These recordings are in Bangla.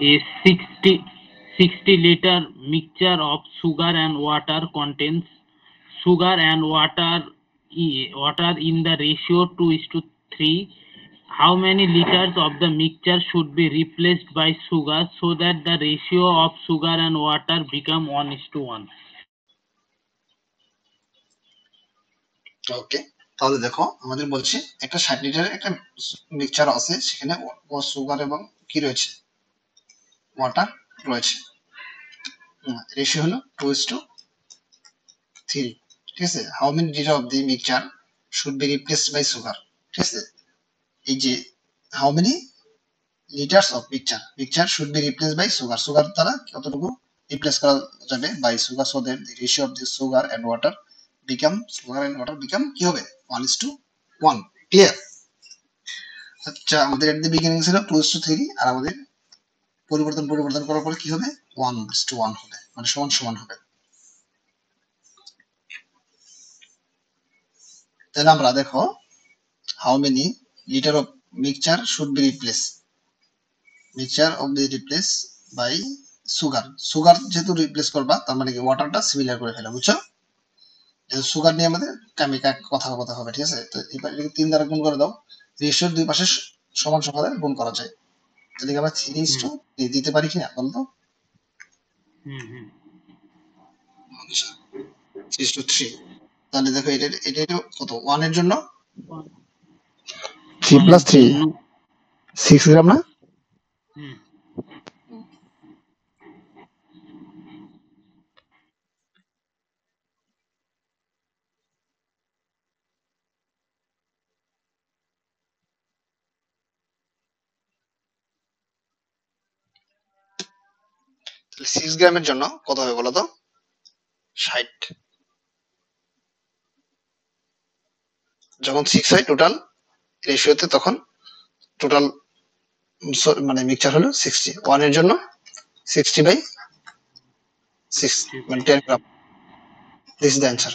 A 60 liter mixture of sugar and water contains sugar and water in the ratio 2:3. How many liters of the mixture should be replaced by sugar so that the ratio of sugar and water become 1:1? ওকে, তাহলে দেখো আমাদের বলছে একটা 60 লিটারের একটা মিক্সচার আছে, সেখানে সুগার এবং কি রয়েছে, ওয়াটার রয়েছে। রেশিও হলো 2:3। ঠিক আছে, how many litre of the mixture should be replaced by sugar. ঠিক আছে, এই যে how many litres of mixture should be replaced by sugar, sugar দ্বারা কতটুকু রিপ্লেস করা যাবে by sugar, so that the ratio of the sugar and water become কি হবে 1:1। ক্লিয়ার? আচ্ছা, আমাদের এট দি বিগিনিং ছিল 2:3, আর আমাদের পরিবর্তন করার পরে কি হবে 1:1 হবে, মানে সমান সমান হবে। তাহলে আমরা দেখো how many litre of mixture should be replace by sugar যেহেতু রিপ্লেস করবা, তার মানে কি ওয়াটারটা সিমিলার করে ফেলা, বুঝছো? সুগার নিয়ে আমাদের কথা হবে। ঠিক আছে, তো এবার এটাকে 3 দ্বারা গুণ করে দাও, রেশিওর দুই পাশে সমান সমান গুণ করা যায়। তাহলে কি আমরা 3:3 দিতে পারি কিনা বলতো? 3:3। তাহলে দেখো এটা কত, 1 এর জন্য 3 + 3 6 গ্রাম না? তাহলে 6 গ্রামের জন্য কত হবে বলো তো? 60। যখন 6 হয় টোটাল রেশিওতে, তখন টোটাল মানে মিক্সচার হলো 60। 1 এর জন্য 60/6 মানে 10 gram. This is the answer.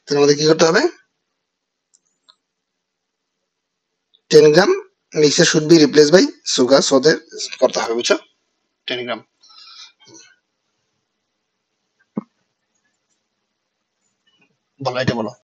তাহলে আমাদের কি করতে হবে, 10 gram mixture should be replace by sugar, so that করতে হবে, বুঝছো? 10 গ্রাম। বলো, এটা বলো।